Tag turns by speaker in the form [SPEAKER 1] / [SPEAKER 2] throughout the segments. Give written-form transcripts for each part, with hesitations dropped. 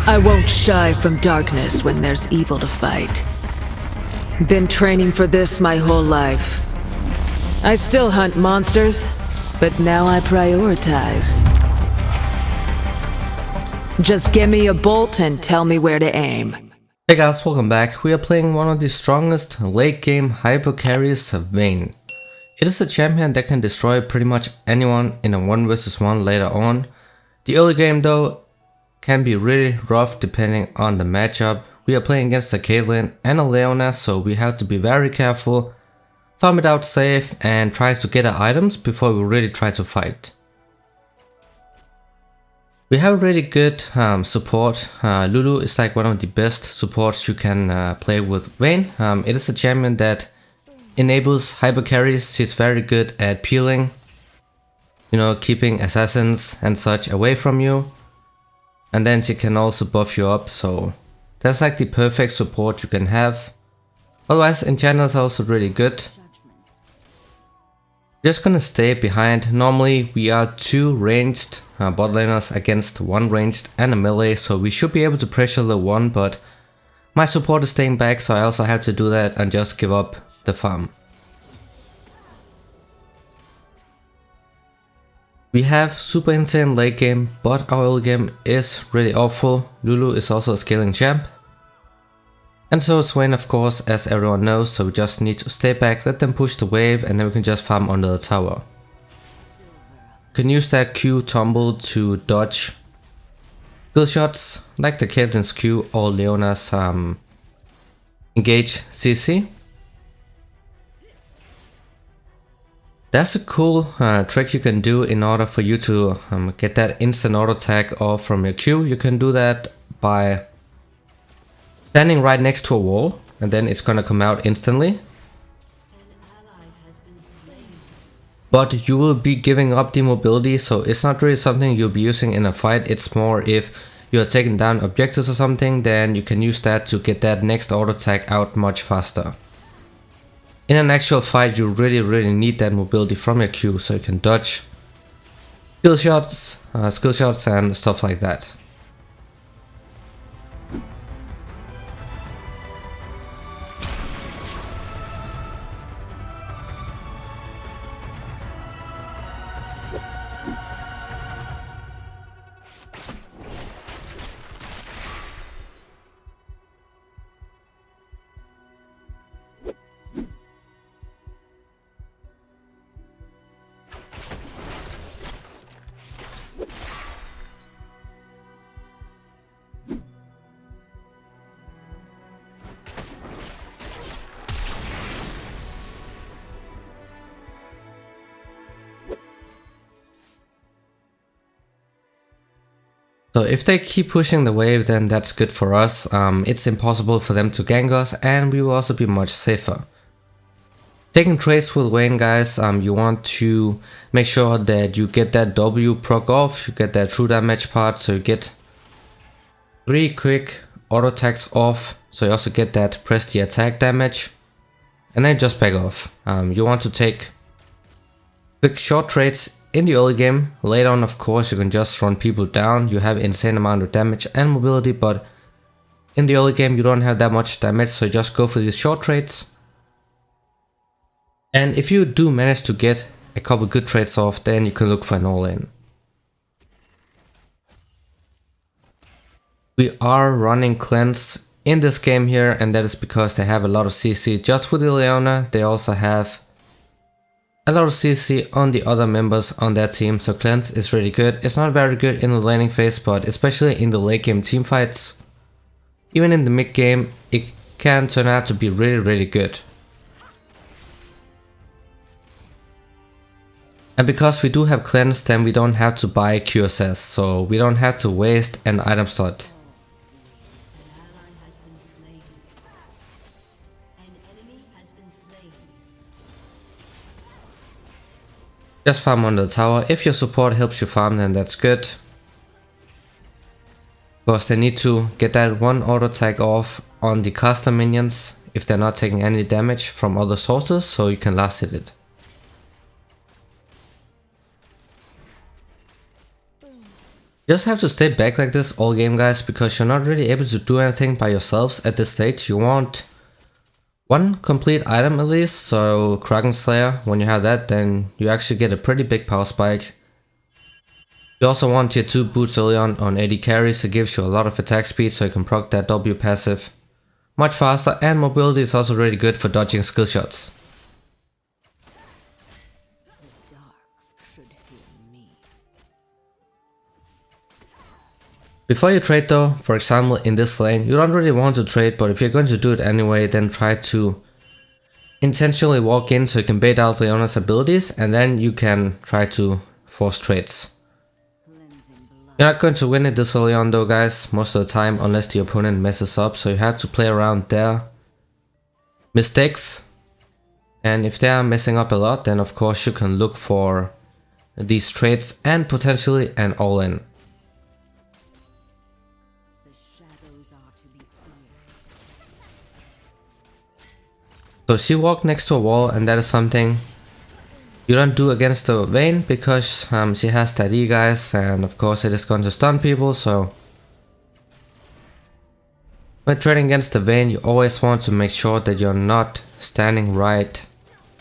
[SPEAKER 1] I won't shy from darkness when there's evil to fight. Been training for this my whole life. I still hunt monsters, but now I prioritize. Just give me a bolt and tell me where to aim.
[SPEAKER 2] Hey guys, welcome back. We are playing one of the strongest late game hyper carries, Vayne. It is a champion that can destroy pretty much anyone in a 1 vs 1 later on. The early game though can be really rough depending on the matchup. We are playing against a Caitlyn and a Leona, so we have to be very careful, farm it out safe and try to get our items before we really try to fight. We have really good support. Lulu is like one of the best supports you can play with Vayne. It is a champion that enables hyper carries. She's very good at peeling, you know, keeping assassins and such away from you. And then she can also buff you up, so that's like the perfect support you can have. Otherwise, enchanters are also really good. Just gonna stay behind. Normally we are 2 ranged bot laners against 1 ranged and a melee, so we should be able to pressure the 1, but my support is staying back, so I also have to do that and just give up the farm. We have super insane late game, but our early game is really awful. Lulu is also a scaling champ. And so is Vayne, of course, as everyone knows, so we just need to stay back, let them push the wave, and then we can just farm under the tower. You can use that Q tumble to dodge skill shots, like the Caitlyn's Q or Leona's engage CC. That's a cool trick you can do in order for you to get that instant auto attack off from your Q. You can do that by standing right next to a wall, and then it's gonna come out instantly. But you will be giving up the mobility, so it's not really something you'll be using in a fight. It's more if you're taking down objectives or something, then you can use that to get that next auto attack out much faster. In an actual fight, you really need that mobility from your Q, so you can dodge skill shots and stuff like that. So if they keep pushing the wave, then that's good for us. It's impossible for them to gank us, and we will also be much safer. Taking trades with Vayne, guys, you want to make sure that you get that W proc off, you get that true damage part, so you get 3 quick auto attacks off, so you also get that press the attack damage, and then just back off. You want to take quick short trades in the early game. Later on, of course, you can just run people down. You have insane amount of damage and mobility, but in the early game you don't have that much damage, so just go for these short trades. And if you do manage to get a couple good trades off, then you can look for an all-in. We are running cleanse in this game here, and that is because they have a lot of CC just with the Leona. They also have a lot of CC on the other members on that team, so cleanse is really good. It's not very good in the laning phase, but especially in the late game team fights, even in the mid game, it can turn out to be really good. And because we do have cleanse, then we don't have to buy QSS, so we don't have to waste an item slot. Just farm under the tower. If your support helps you farm, then that's good. Because they need to get that 1 auto attack off on the caster minions if they're not taking any damage from other sources, so you can last hit it. You just have to stay back like this all game, guys, because you're not really able to do anything by yourselves at this stage. You want one complete item at least, so Kraken Slayer. When you have that, then you actually get a pretty big power spike. You also want tier 2 boots early on AD carries. It gives you a lot of attack speed, so you can proc that W passive much faster, and mobility is also really good for dodging skill shots. Before you trade though, for example in this lane, you don't really want to trade, but if you're going to do it anyway, then try to intentionally walk in so you can bait out Leona's abilities, and then you can try to force trades. You're not going to win it this early on though, guys, most of the time, unless the opponent messes up, so you have to play around their mistakes. And if they are messing up a lot, then of course you can look for these trades and potentially an all-in. So she walked next to a wall, and that is something you don't do against the Vayne, because she has that E, guys, and of course it is going to stun people. So when trading against the Vayne, you always want to make sure that you're not standing right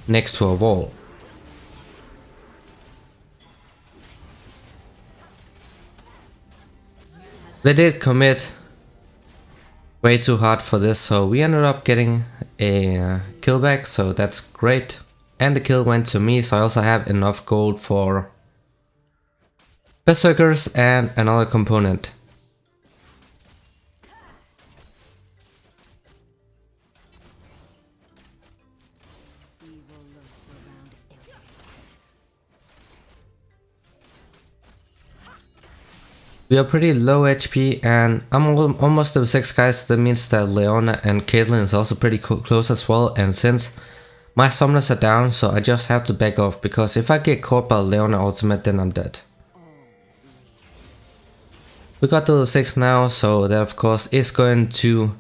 [SPEAKER 2] next to a wall. They did commit way too hard for this, so we ended up getting a kill back, so that's great. And the kill went to me, so I also have enough gold for Berserkers and another component. We are pretty low HP, and I'm almost level 6, guys. That means that Leona and Caitlyn is also pretty close as well, and since my summoners are down, so I just have to back off, because if I get caught by Leona ultimate, then I'm dead. We got the level 6 now, so that of course is going to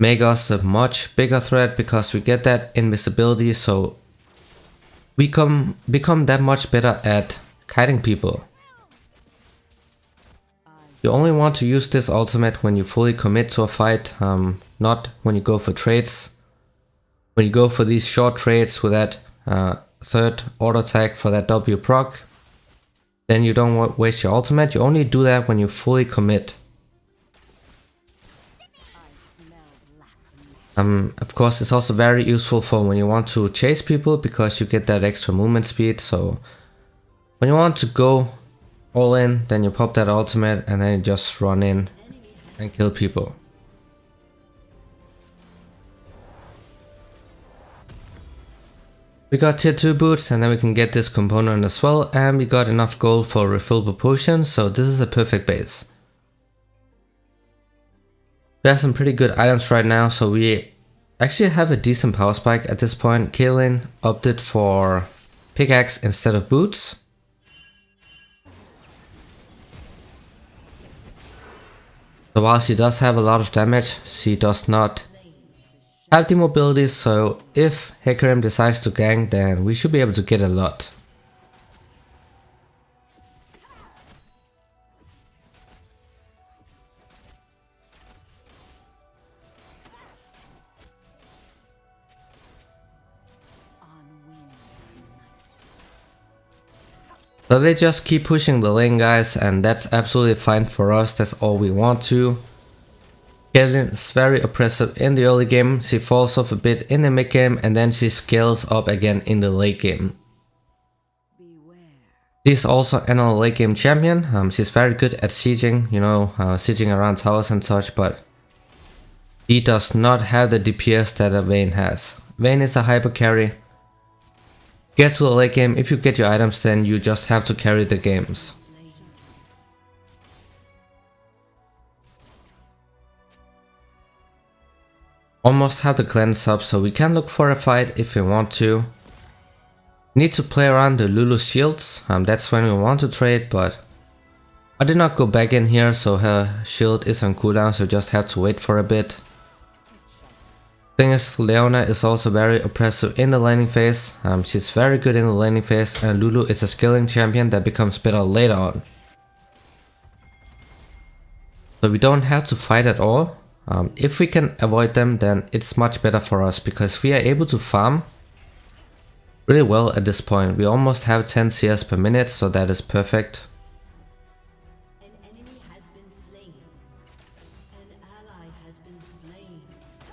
[SPEAKER 2] make us a much bigger threat, because we get that invisibility, so we become that much better at kiting people. You only want to use this ultimate when you fully commit to a fight, not when you go for trades. When you go for these short trades with that third auto attack for that W proc, then you don't waste your ultimate. You only do that when you fully commit. Of course, it's also very useful for when you want to chase people, because you get that extra movement speed. So when you want to go all in, then you pop that ultimate and then you just run in and kill people. We got tier 2 boots, and then we can get this component as well, and we got enough gold for refillable potions, so this is a perfect base. We have some pretty good items right now, so we actually have a decent power spike at this point. Caitlyn opted for pickaxe instead of boots. So while she does have a lot of damage, she does not have the mobility, so if Hecarim decides to gank, then we should be able to get a lot. So they just keep pushing the lane, guys, and that's absolutely fine for us. That's all we want to. Caitlyn is very oppressive in the early game. She falls off a bit in the mid game, and then she scales up again in the late game. She's also another late game champion. She's very good at sieging, sieging around towers and such, but she does not have the DPS that a Vayne has. Vayne is a hyper carry. Get to the late game, if you get your items, then you just have to carry the games. Almost have the cleanse up, so we can look for a fight if we want to. Need to play around the Lulu shields, that's when we want to trade, but I did not go back in here, so her shield is on cooldown, so just have to wait for a bit. Thing is, Leona is also very oppressive in the laning phase. She's very good in the laning phase, and Lulu is a scaling champion that becomes better later on. So we don't have to fight at all. If we can avoid them, then it's much better for us because we are able to farm really well at this point. We almost have 10 CS per minute, so that is perfect.
[SPEAKER 3] An enemy has been slain. An ally has been slain.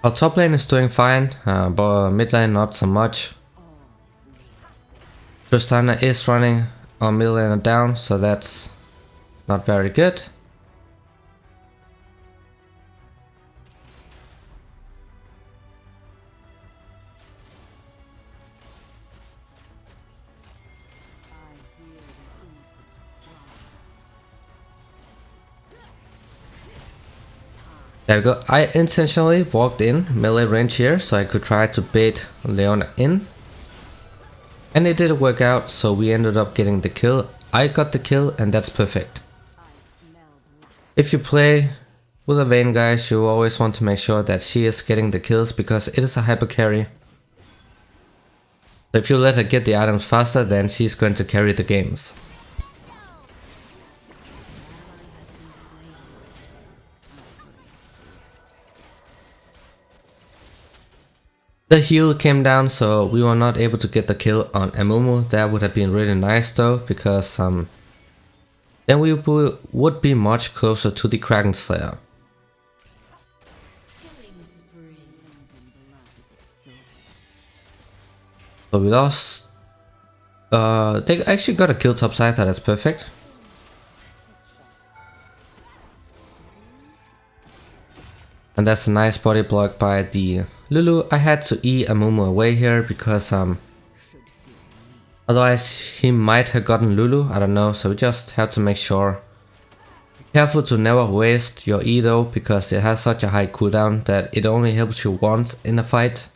[SPEAKER 2] Our top lane is doing fine, but mid lane not so much. Tristana is running our mid laner down, so that's not very good. There we go. I intentionally walked in melee range here so I could try to bait Leona in. And it didn't work out, so we ended up getting the kill. I got the kill and that's perfect. If you play with a Vayne, guys, you always want to make sure that she is getting the kills because it is a hyper carry. So if you let her get the items faster, then she's going to carry the games. The heal came down, so we were not able to get the kill on Amumu. That would have been really nice though, because then we would be much closer to the Kraken Slayer. So we lost. They actually got a kill topside, that is perfect. And that's a nice body block by the Lulu. I had to E Amumu away here because otherwise he might have gotten Lulu, I don't know, so we just have to make sure. Be careful to never waste your E though, because it has such a high cooldown that it only helps you once in a fight.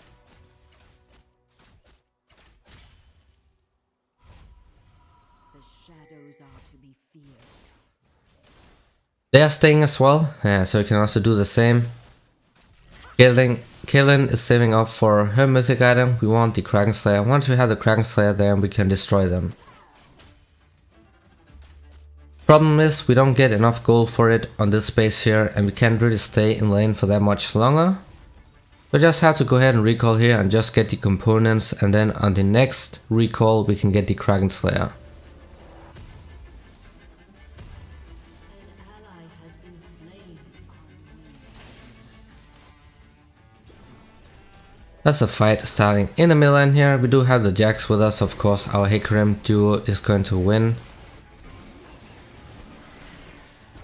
[SPEAKER 3] The shadows are to be feared.
[SPEAKER 2] They are staying as well, so you can also do the same. Kaylin is saving up for her mythic item. We want the Kraken Slayer. Once we have the Kraken Slayer, then we can destroy them. Problem is, we don't get enough gold for it on this base here, and we can't really stay in lane for that much longer. We just have to go ahead and recall here and just get the components, and then on the next recall we can get the Kraken Slayer. That's a fight starting in the mid lane here. We do have the Jax with us, of course. Our Hecarim duo is going to win.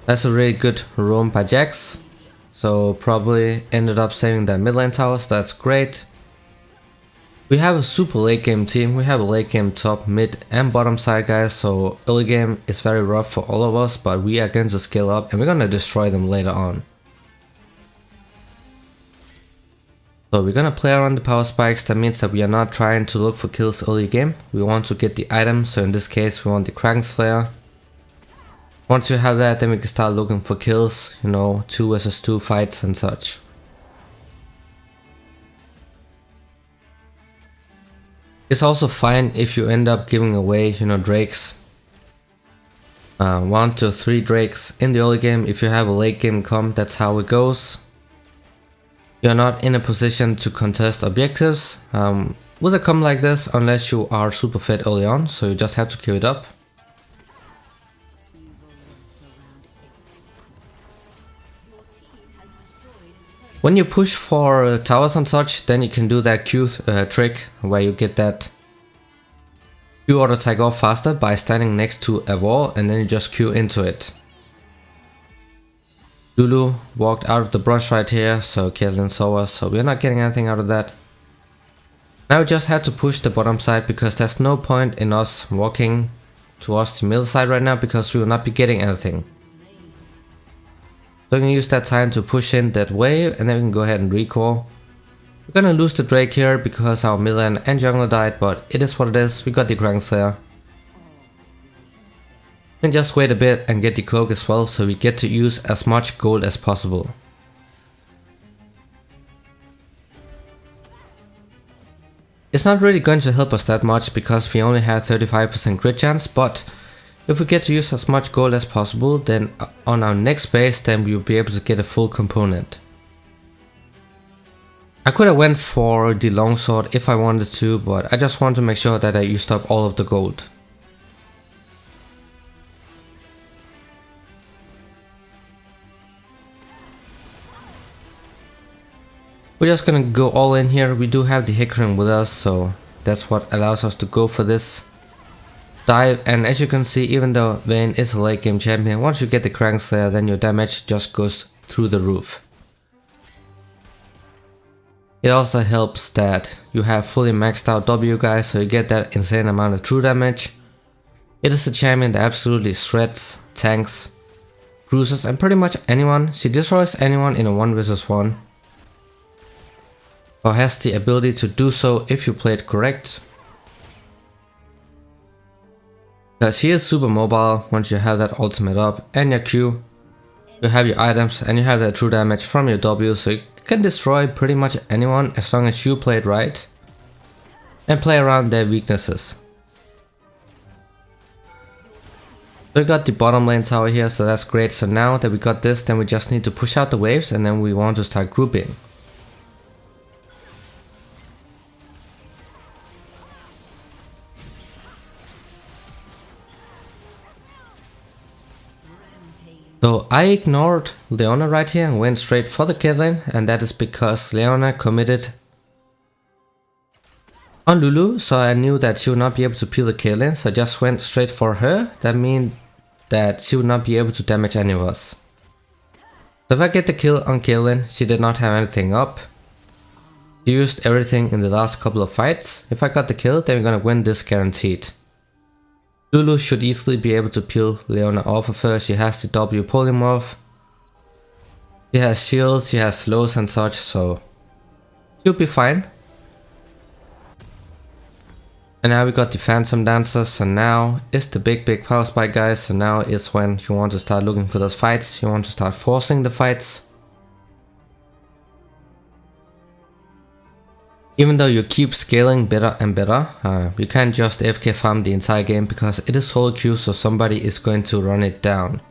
[SPEAKER 2] That's a really good roam by Jax. So probably ended up saving their mid lane towers. That's great. We have a super late game team. We have a late game top, mid and bottom side, guys. So early game is very rough for all of us, but we are going to scale up and we're going to destroy them later on. So we're gonna play around the power spikes. That means that we are not trying to look for kills early game. We want to get the item, so in this case we want the Kraken Slayer. Once you have that, then we can start looking for kills, you know, 2 versus 2 fights and such. It's also fine if you end up giving away, you know, drakes. 1 to 3 drakes in the early game. If you have a late game comp, that's how it goes. You're not in a position to contest objectives with a comp like this unless you are super fed early on, so you just have to keep it up. When you push for towers and such, then you can do that Q trick where you get that Q auto attack off faster by standing next to a wall and then you just Q into it. Lulu walked out of the brush right here, so Caitlyn saw us, so we're not getting anything out of that. Now we just have to push the bottom side because there's no point in us walking towards the middle side right now because we will not be getting anything. So we can use that time to push in that wave and then we can go ahead and recall. We're gonna lose the Drake here because our mid lane and jungler died, but it is what it is. We got the Kraken Slayer. And just wait a bit and get the cloak as well, so we get to use as much gold as possible. It's not really going to help us that much because we only have 35% crit chance, but If we get to use as much gold as possible, then on our next base, then we'll be able to get a full component. I could have went for the longsword if I wanted to, but I just wanted to make sure that I used up all of the gold. We're just gonna go all in here. We do have the Hickering with us, so that's what allows us to go for this dive. And as you can see, even though Vayne is a late game champion, once you get the Crank Slayer, then your damage just goes through the roof. It also helps that you have fully maxed out W guys, so you get that insane amount of true damage. It is a champion that absolutely shreds, tanks, bruises, and pretty much anyone. She destroys anyone in a 1 vs 1. Or has the ability to do so if you play it correct. Because she is super mobile once you have that ultimate up and your Q. You have your items and you have that true damage from your W, so you can destroy pretty much anyone as long as you play it right and play around their weaknesses. So we got the bottom lane tower here, so that's great. So now that we got this, then we just need to push out the waves and then we want to start grouping. So I ignored Leona right here and went straight for the kill lane, and that is because Leona committed on Lulu, so I knew that she would not be able to peel the kill lane, so I just went straight for her. That means that she would not be able to damage any of us. So if I get the kill on kill lane, she did not have anything up. She used everything in the last couple of fights. If I got the kill, then we're gonna win this guaranteed. Lulu should easily be able to peel Leona off of her. She has the W polymorph. She has shields, she has slows and such, so she'll be fine. And now we got the Phantom Dancer, so now is the big power spike guys. So now is when you want to start looking for those fights, you want to start forcing the fights. Even though you keep scaling better and better, you can't just AFK farm the entire game because it is solo queue, so somebody is going to run it down.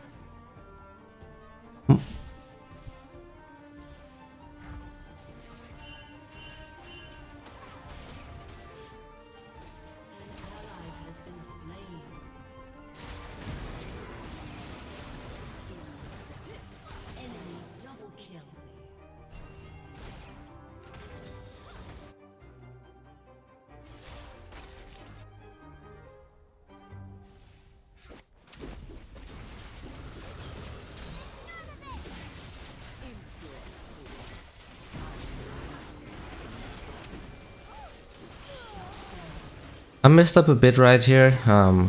[SPEAKER 2] I messed up a bit right here,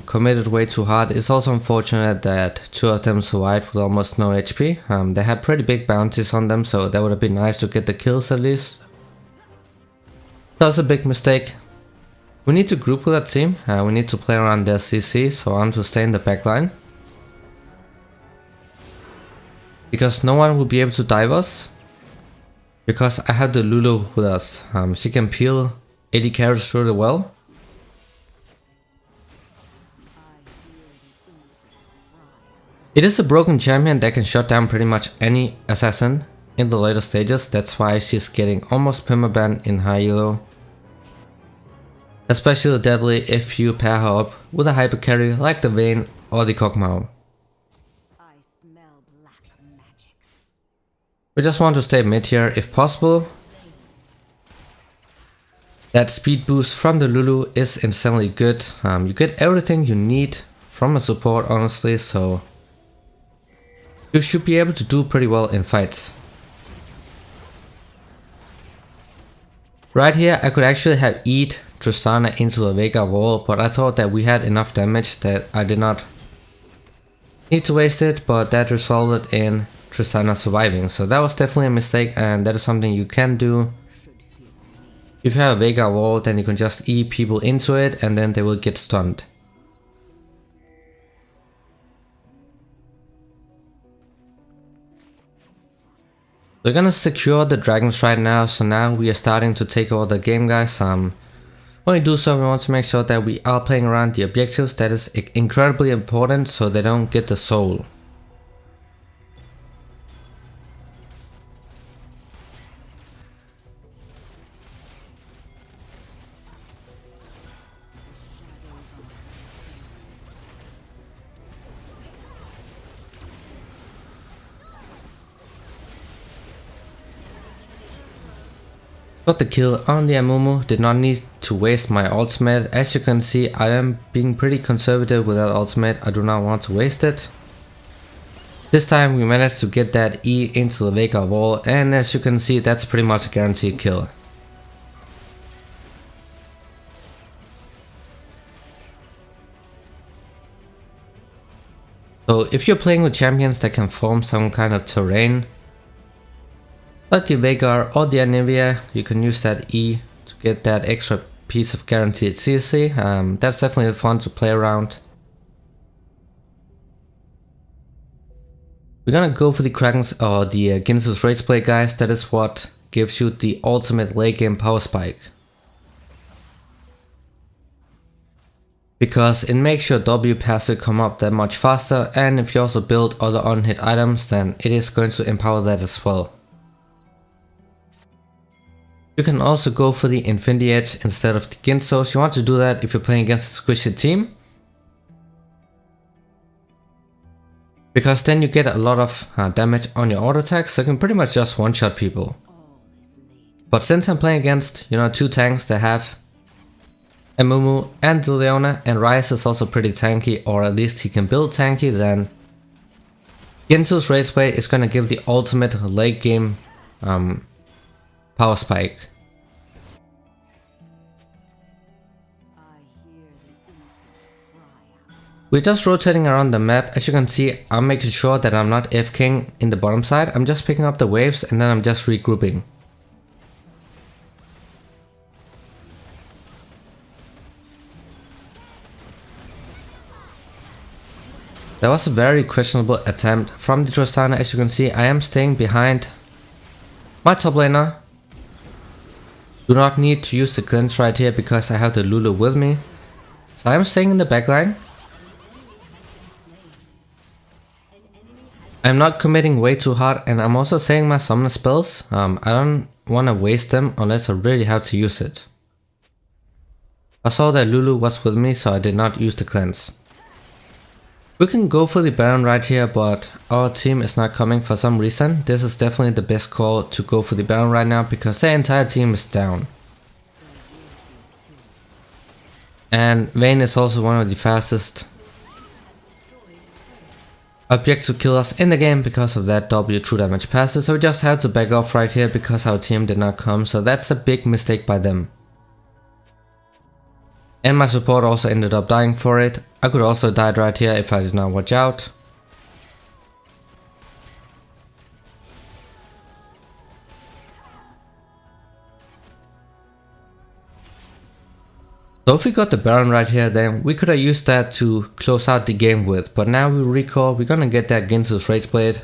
[SPEAKER 2] committed way too hard. It's also unfortunate that 2 of them survived with almost no HP. They had pretty big bounties on them, so that would have been nice to get the kills at least. That was a big mistake. We need to group with that team, we need to play around their CC, so I'm to stay in the backline. Because no one will be able to dive us. Because I have the Lulu with us, she can peel 80 carries really well. It is a broken champion that can shut down pretty much any assassin in the later stages, that's why she's getting almost permaban in high elo. Especially deadly if you pair her up with a hyper carry like the Vayne or the Kog'Maw. We just want to stay mid here if possible. That speed boost from the Lulu is insanely good. You get everything you need from a support honestly, so you should be able to do pretty well in fights. Right here I could actually have eat Tristana into the Yeagerlol, but I thought that we had enough damage that I did not need to waste it, but that resulted in Tristana surviving. So that was definitely a mistake, and that is something you can do. If you have a Yeagerlol, then you can just eat people into it and then they will get stunned. We're gonna secure the dragons right now, so now we are starting to take over the game guys. When we do so, we want to make sure that we are playing around the objectives. That is incredibly important so they don't get the soul. Got the kill on the Amumu, did not need to waste my ultimate. As you can see, I am being pretty conservative with that ultimate, I do not want to waste it. This time we managed to get that E into the Yeagerlol, and as you can see, that's pretty much a guaranteed kill. So if you're playing with champions that can form some kind of terrain, like the Veigar or the Anivia, you can use that E to get that extra piece of guaranteed CC. That's definitely fun to play around. We're gonna go for the Kraken's or the Ginsu's Rageblade, guys. That is what gives you the ultimate late game power spike. Because it makes your W passive come up that much faster, and if you also build other unhit items, then it is going to empower that as well. You can also go for the Infinity Edge instead of the Ginsos. You want to do that if you're playing against a squishy team, because then you get a lot of damage on your auto attacks, so you can pretty much just one-shot people. But since I'm playing against, two tanks that have Amumu and Leona, and Ryze is also pretty tanky, or at least he can build tanky, then Ginsu's Rageblade is gonna give the ultimate late game power spike. We're just rotating around the map. As you can see, I'm making sure that I'm not FKing in the bottom side. I'm just picking up the waves and then I'm just regrouping. That was a very questionable attempt from the Tristana. As you can see, I am staying behind my top laner. Do not need to use the cleanse right here because I have the Lulu with me. So I'm staying in the backline. I'm not committing way too hard, and I'm also saving my summon spells. I don't want to waste them unless I really have to use it. I saw that Lulu was with me, so I did not use the cleanse. We can go for the Baron right here, but our team is not coming for some reason. This is definitely the best call to go for the Baron right now because their entire team is down. And Vayne is also one of the fastest objective killers in the game because of that W true damage passive, so we just had to back off right here because our team did not come, so that's a big mistake by them. And my support also ended up dying for it. I could also died right here if I did not watch out. So if we got the Baron right here, then we could have used that to close out the game with. But now we recall, we're gonna get that Ginsu's Rageblade.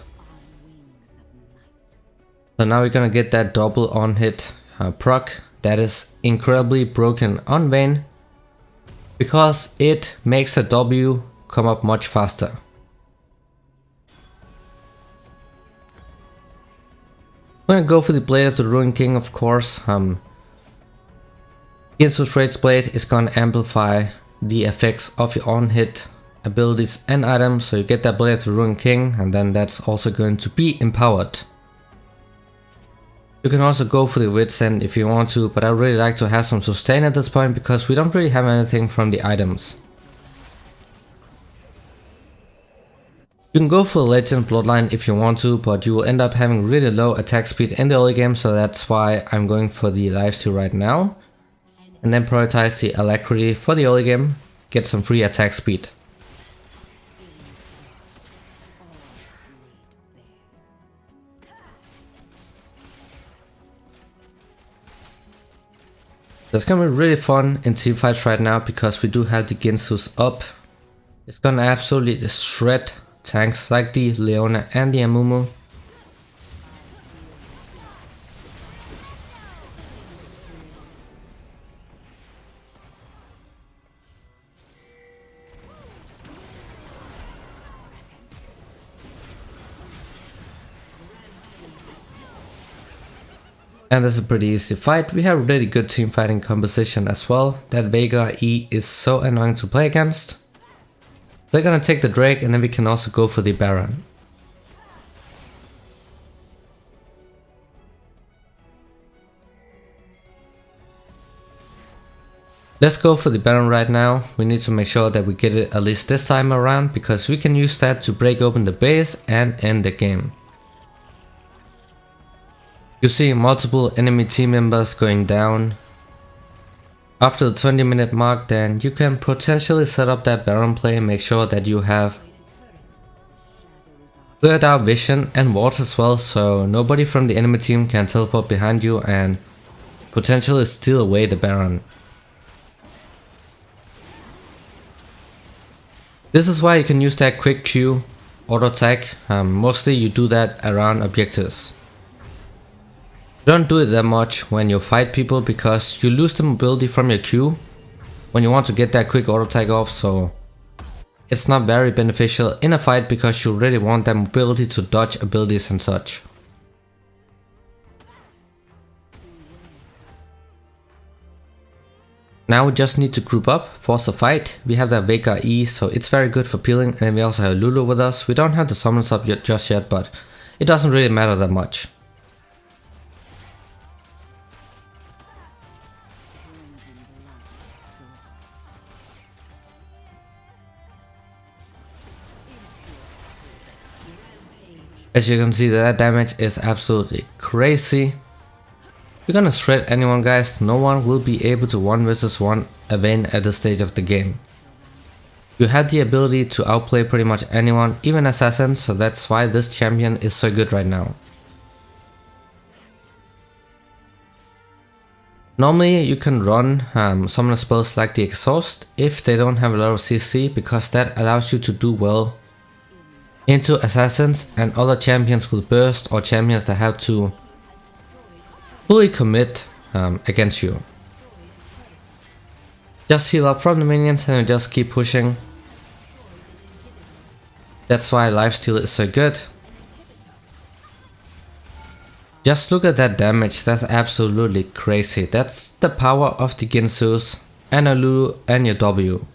[SPEAKER 2] So now we're gonna get that double on hit proc that is incredibly broken on Vayne, because it makes a W come up much faster. I'm gonna go for the Blade of the Ruined King, of course. Ginsu's Rageblade is gonna amplify the effects of your on-hit abilities and items, so you get that Blade of the Ruined King, and then that's also going to be empowered. You can also go for the Wit's End if you want to, but I really like to have some sustain at this point because we don't really have anything from the items. You can go for the Legend Bloodline if you want to, but you will end up having really low attack speed in the early game, so that's why I'm going for the Lifesteal right now. And then prioritize the Alacrity for the early game, get some free attack speed. That's gonna be really fun in teamfights right now because we do have the Ginsu's up. It's gonna absolutely shred tanks like the Leona and the Amumu. And this is a pretty easy fight. We have really good team fighting composition as well. That Vega E is so annoying to play against. They're gonna take the Drake and then we can also go for the Baron. Let's go for the Baron right now. We need to make sure that we get it at least this time around, because we can use that to break open the base and end the game. You see multiple enemy team members going down. After the 20-minute mark, then you can potentially set up that Baron play and make sure that you have cleared out vision and wards as well, so nobody from the enemy team can teleport behind you and potentially steal away the Baron. This is why you can use that quick Q auto attack. Mostly you do that around objectives. Don't do it that much when you fight people, because you lose the mobility from your Q when you want to get that quick auto attack off, so it's not very beneficial in a fight because you really want that mobility to dodge abilities and such. Now we just need to group up, force a fight. We have that Vega E, so it's very good for peeling, and we also have Lulu with us. We don't have the summons up yet, just yet, but it doesn't really matter that much. As you can see, that damage is absolutely crazy. We're gonna shred anyone, guys. No one will be able to 1 versus 1 a Vayne at this stage of the game. You have the ability to outplay pretty much anyone, even assassins, so that's why this champion is so good right now. Normally you can run summon spells like the Exhaust if they don't have a lot of CC, because that allows you to do well into assassins and other champions with burst, or champions that have to fully commit against you. Just heal up from the minions and just keep pushing. That's why lifesteal is so good. Just look at that damage, that's absolutely crazy. That's the power of the Ginsus and a Lulu and your W.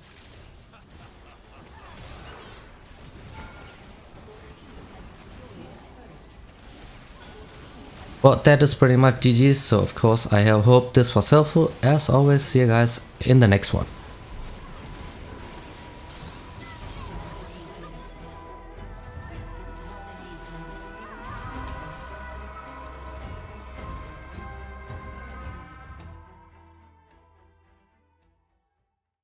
[SPEAKER 2] But that is pretty much GG's, so of course I hope this was helpful. As always, see you guys in the next one.